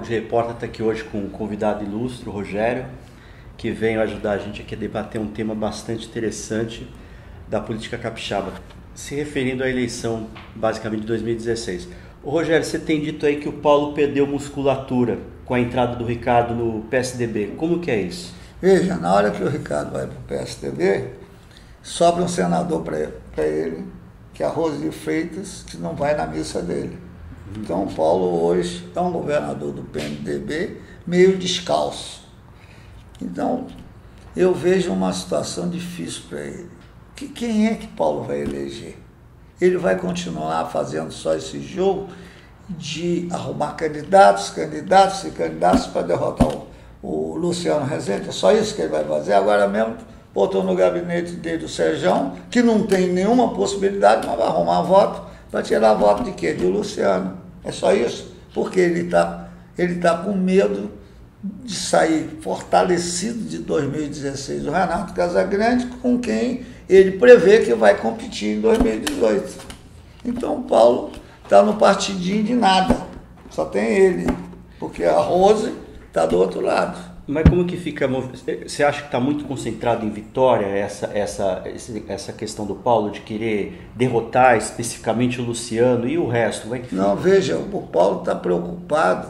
de Repórter está aqui hoje com um convidado ilustre, o Rogério, que veio ajudar a gente aqui a debater um tema bastante interessante da política capixaba, se referindo à eleição, basicamente, de 2016. Ô Rogério, você tem dito aí que o Paulo perdeu musculatura com a entrada do Ricardo no PSDB. Como que é isso? Veja, na hora que o Ricardo vai para o PSDB, sobra um senador para ele, que é a Rose Freitas, que não vai na missa dele. Então, o Paulo hoje é um governador do PMDB meio descalço. Então, eu vejo uma situação difícil para ele. Quem é que Paulo vai eleger? Ele vai continuar fazendo só esse jogo de arrumar candidatos para derrotar o Luciano Rezende? É só isso que ele vai fazer? Agora mesmo botou no gabinete dele o Serjão, que não tem nenhuma possibilidade, mas vai arrumar voto para tirar voto de quê? Do Luciano. É só isso? Porque ele tá com medo de sair fortalecido de 2016 o Renato Casagrande, com quem ele prevê que vai competir em 2018. Então o Paulo está no partidinho de nada, só tem ele, porque a Rose está do outro lado. Mas como que fica? Você acha que está muito concentrado em Vitória essa questão do Paulo de querer derrotar especificamente o Luciano e o resto? Não, veja, o Paulo está preocupado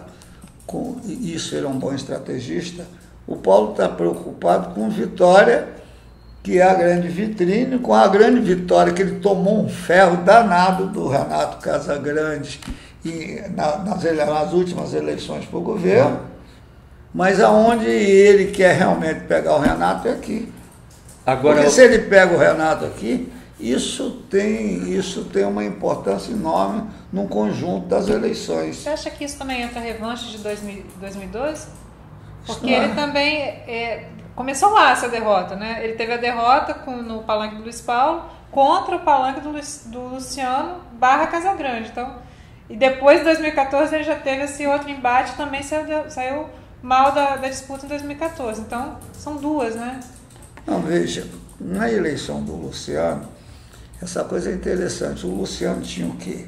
com isso, ele é um bom estrategista. O Paulo está preocupado com Vitória, que é a grande vitrine, com a grande vitória que ele tomou um ferro danado do Renato Casagrande nas últimas eleições para o governo. Mas aonde ele quer realmente pegar o Renato é aqui. Porque se ele pega o Renato aqui, isso tem uma importância enorme no conjunto das eleições. Você acha que isso também entra revanche de 2002? Porque ele também começou lá essa derrota, né? Ele teve a derrota no palanque do Luiz Paulo contra o palanque do Luciano / Casagrande. Então, e depois de 2014 ele já teve esse outro embate, também saiu mal da disputa em 2014. Então, são duas, né? Não, veja, na eleição do Luciano, essa coisa é interessante. O Luciano tinha o quê?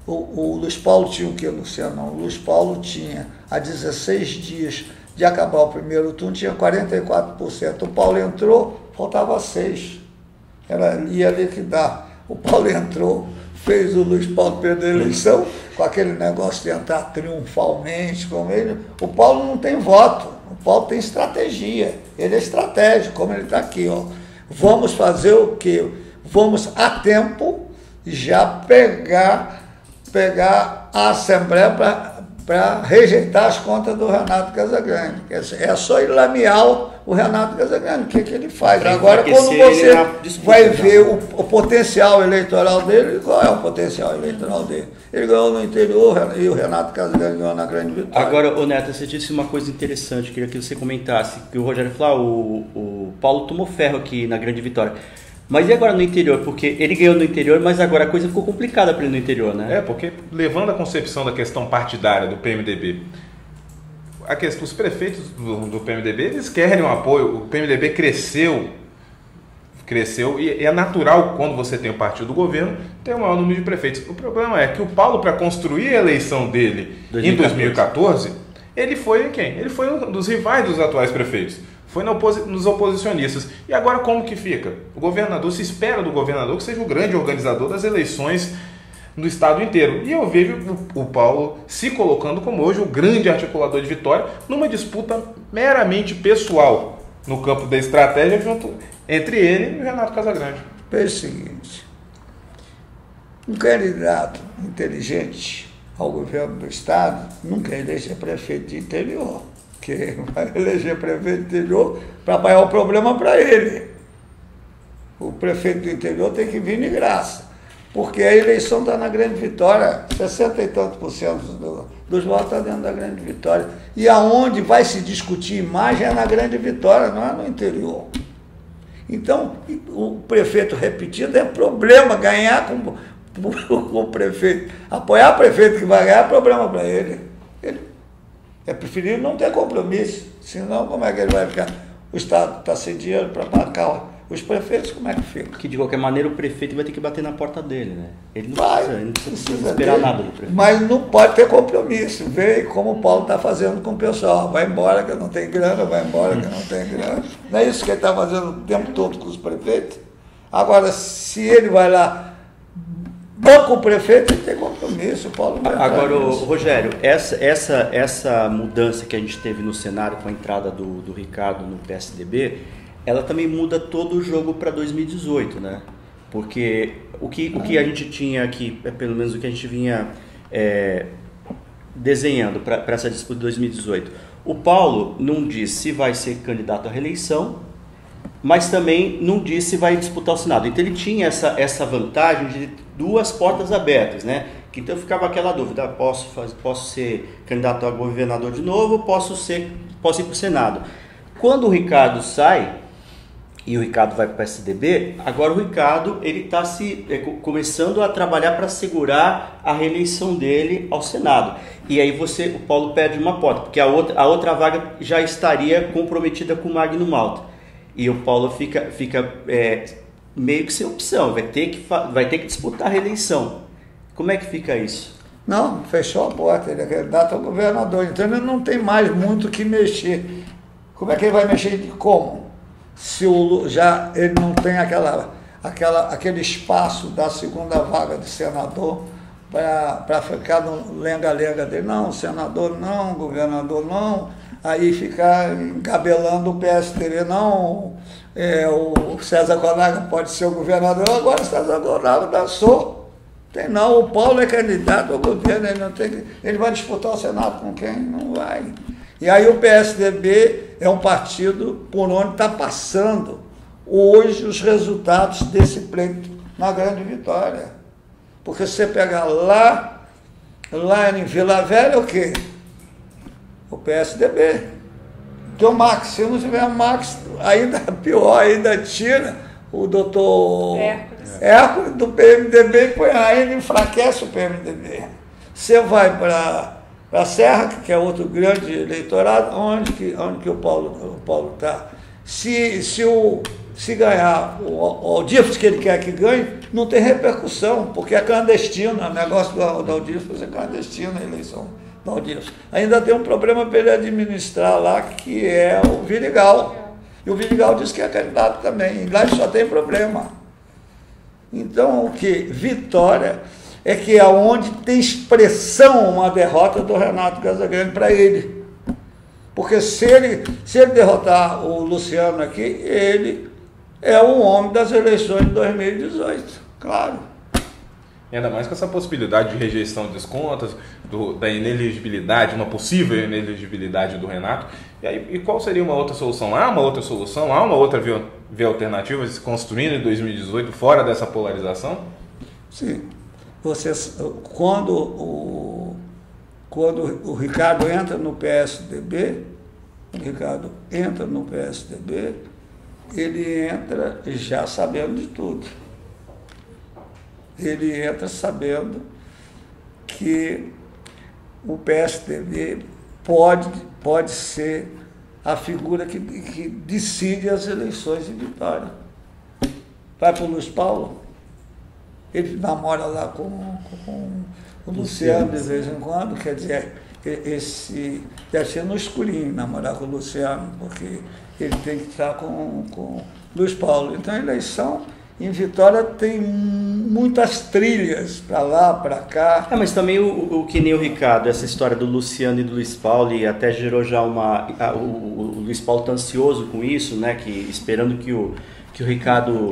O Luiz Paulo tinha o quê, Luciano? Não, o Luiz Paulo tinha, há 16 dias de acabar o primeiro turno, tinha 44%. O Paulo entrou, faltava 6%. Ia liquidar. O Paulo entrou, fez o Luiz Paulo perder a eleição, com aquele negócio de entrar triunfalmente com ele. O Paulo não tem voto, o Paulo tem estratégia, ele é estratégico, como ele está aqui, ó. Vamos fazer o quê? Vamos a tempo já pegar a Assembleia para rejeitar as contas do Renato Casagrande. É só ele lamear o Renato Casagrande, o que ele faz. Agora, quando você vai ver o potencial eleitoral dele, qual é o potencial eleitoral dele? Ele ganhou no interior e o Renato Casagrande ganhou na grande vitória. Agora, ô Neto, você disse uma coisa interessante, queria que você comentasse, que o Rogério falou, o Paulo tomou ferro aqui na grande vitória. Mas e agora no interior? Porque ele ganhou no interior, mas agora a coisa ficou complicada para ele no interior, né? Porque levando a concepção da questão partidária do PMDB, os prefeitos do PMDB, eles querem um apoio. O PMDB cresceu e é natural, quando você tem o partido do governo, ter o maior número de prefeitos. O problema é que o Paulo, para construir a eleição dele em 2014, ele foi quem? Ele foi um dos rivais dos atuais prefeitos. Foi nos oposicionistas. E agora como que fica? O governador, se espera do governador que seja o grande organizador das eleições no estado inteiro. E eu vejo o Paulo se colocando como hoje o grande articulador de Vitória numa disputa meramente pessoal no campo da estratégia junto entre ele e o Renato Casagrande. É o seguinte, um candidato inteligente ao governo do estado nunca elege prefeito de interior. Que vai eleger prefeito do interior para apanhar o problema para ele. O prefeito do interior tem que vir de graça, porque a eleição está na grande vitória, 60 e tantos por cento dos votos está dentro da grande vitória. E aonde vai se discutir imagem é na grande vitória, não é no interior. Então, o prefeito repetido é problema, ganhar com o prefeito. Apoiar o prefeito que vai ganhar é problema para ele. É preferível não ter compromisso, senão como é que ele vai ficar? O Estado está sem dinheiro para bancar Os prefeitos, como é que fica? Que de qualquer maneira o prefeito vai ter que bater na porta dele, né? Ele não Vai, precisa, ele não precisa precisa esperar dele, nada do prefeito. mas não pode ter compromisso. Vê como o Paulo está fazendo com o pessoal. Vai embora que não tem grana, vai embora que não tem grana. Não é isso que ele está fazendo o tempo todo com os prefeitos? Agora, se ele vai lá, banca o prefeito, ele tem compromisso. O Paulo vai Agora, Rogério, essa mudança que a gente teve no cenário com a entrada do Ricardo no PSDB, ela também muda todo o jogo para 2018, né? Porque o que a gente tinha aqui, pelo menos o que a gente vinha desenhando para essa disputa de 2018, o Paulo não diz se vai ser candidato à reeleição, mas também não diz se vai disputar o Senado. Então ele tinha essa vantagem de duas portas abertas, né? Que então ficava aquela dúvida, posso ser candidato a governador de novo, posso ir para o Senado. Quando o Ricardo sai, e o Ricardo vai para o PSDB, agora o Ricardo ele está começando a trabalhar para segurar a reeleição dele ao Senado. E aí o Paulo perde uma porta, porque a outra vaga já estaria comprometida com o Magno Malta. E o Paulo fica meio que sem opção, vai ter que disputar a reeleição. Como é que fica isso? Não, fechou a porta, ele é candidato ao governador, então ele não tem mais muito o que mexer. Como é que ele vai mexer de como? Se ele não tem aquele espaço da segunda vaga de senador para ficar no lenga-lenga dele. Não, senador não, governador não, aí ficar encabelando o PSDB, não, o César Gonaga pode ser o governador, agora o César Gonaga dançou. Tem não, o Paulo é candidato ao governo, ele vai disputar o Senado com quem? Não vai. E aí o PSDB é um partido por onde está passando hoje os resultados desse pleito na Grande Vitória. Porque se você pegar lá em Vila Velha, o quê? O PSDB. Tem o Max, se não tiver o Max, ainda pior, ainda tira o doutor Hércules do PMDB e põe ainda enfraquece o PMDB. Você vai para a Serra, que é outro grande eleitorado, onde que o Paulo está. Se ganhar o Aldífas, que ele quer que ganhe, não tem repercussão, porque é clandestino, o negócio do Aldífas é clandestino, a eleição do Aldífas. Ainda tem um problema para ele administrar lá, que é o Vidigal. E o Vidigal disse que é candidato também, e lá só tem problema. Então, o que? Vitória é que é onde tem expressão uma derrota do Renato Casagrande para ele. Porque se ele derrotar o Luciano aqui, ele é o homem das eleições de 2018, claro. E ainda mais com essa possibilidade de rejeição de contas, da inelegibilidade, uma possível inelegibilidade do Renato. E qual seria uma outra solução? Há uma outra solução? Há uma outra via alternativa se construindo em 2018 fora dessa polarização? Sim. Quando o Ricardo entra no PSDB, ele entra já sabendo de tudo. Ele entra sabendo que o PSDB pode ser a figura que decide as eleições em Vitória. Vai para o Luiz Paulo, ele namora lá com o Luciano de vez em quando, quer dizer, deve ser no escurinho namorar com o Luciano, porque ele tem que estar com o Luiz Paulo. Então a eleição em Vitória tem muitas trilhas para lá, para cá. Mas também o que nem o Ricardo, essa história do Luciano e do Luiz Paulo, e até gerou já o Luiz Paulo está ansioso com isso, né? Esperando que o Ricardo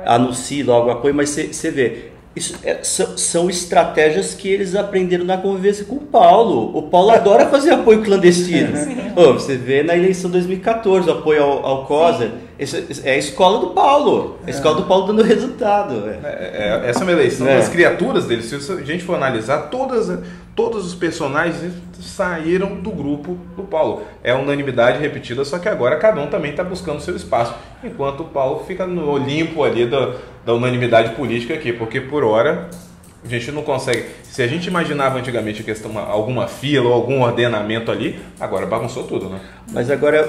anuncie logo o apoio, mas você vê, isso são estratégias que eles aprenderam na convivência com o Paulo. O Paulo adora fazer apoio clandestino. Você vê na eleição de 2014, o apoio ao COSA. É a escola do Paulo. A escola do Paulo dando resultado. Essa é uma eleição das criaturas dele. Se a gente for analisar, todos os personagens saíram do grupo do Paulo. É unanimidade repetida, só que agora cada um também está buscando o seu espaço. Enquanto o Paulo fica no Olimpo ali da unanimidade política aqui, porque por hora a gente não consegue. Se a gente imaginava antigamente alguma fila ou algum ordenamento ali, agora bagunçou tudo, né? Mas agora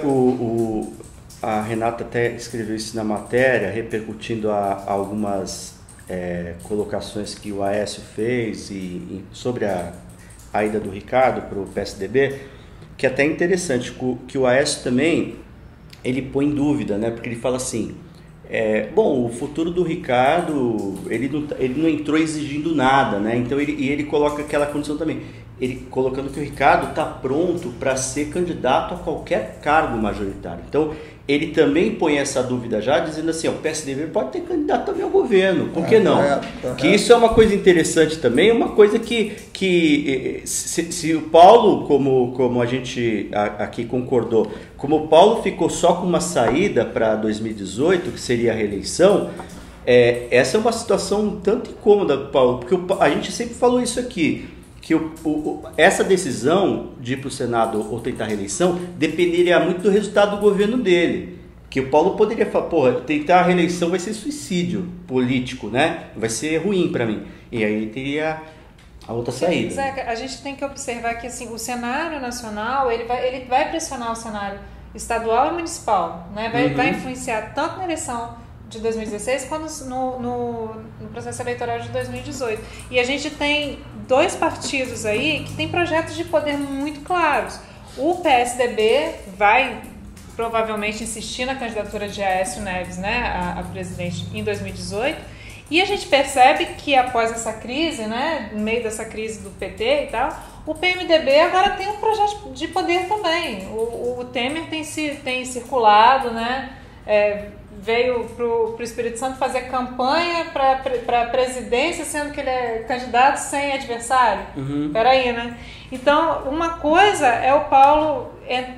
a Renata até escreveu isso na matéria, repercutindo algumas colocações que o Aécio fez sobre a ida do Ricardo para o PSDB, que é até interessante, que o Aécio também ele põe em dúvida, né? Porque ele fala assim, bom, o futuro do Ricardo, ele não entrou exigindo nada, né? Então ele coloca aquela condição também, ele colocando que o Ricardo está pronto para ser candidato a qualquer cargo majoritário. Então ele também põe essa dúvida já, dizendo assim, o PSDB pode ter candidato também ao governo, por que não? Que isso é uma coisa interessante também, uma coisa que se o Paulo, como a gente aqui concordou, como o Paulo ficou só com uma saída para 2018, que seria a reeleição, essa é uma situação um tanto incômoda, Paulo, porque a gente sempre falou isso aqui, que essa decisão de ir para o Senado ou tentar a reeleição dependeria muito do resultado do governo dele. Que o Paulo poderia falar, porra, tentar a reeleição vai ser suicídio político, né? Vai ser ruim para mim. E aí teria a outra saída. Zeca, a gente tem que observar que assim, o cenário nacional ele vai pressionar o cenário estadual e municipal, né? Vai influenciar tanto na eleição de 2016 quanto no processo eleitoral de 2018. E a gente tem 2 partidos aí que têm projetos de poder muito claros. O PSDB vai provavelmente insistir na candidatura de Aécio Neves, né, a presidente em 2018. E a gente percebe que após essa crise, né, no meio dessa crise do PT e tal, o PMDB agora tem um projeto de poder também. O Temer tem circulado, né, veio para o Espírito Santo fazer campanha para a presidência, sendo que ele é candidato sem adversário. Peraí, né? Então, uma coisa é o Paulo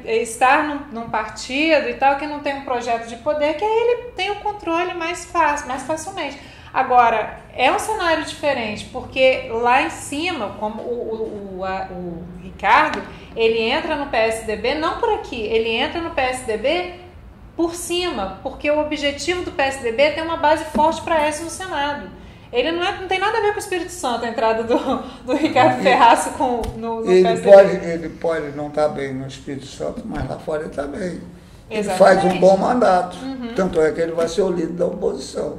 estar num partido e tal, que não tem um projeto de poder, que aí ele tem o controle mais facilmente. Agora, é um cenário diferente, porque lá em cima, como o Ricardo, ele entra no PSDB, não por aqui, ele entra no PSDB por cima, porque o objetivo do PSDB é ter uma base forte para Aécio no Senado. Ele não tem nada a ver com o Espírito Santo, a entrada do Ricardo Ferraço no PSDB. Ele pode não estar bem no Espírito Santo, mas lá fora ele está bem. Ele Exatamente. faz um bom mandato. Tanto é que ele vai ser o líder da oposição.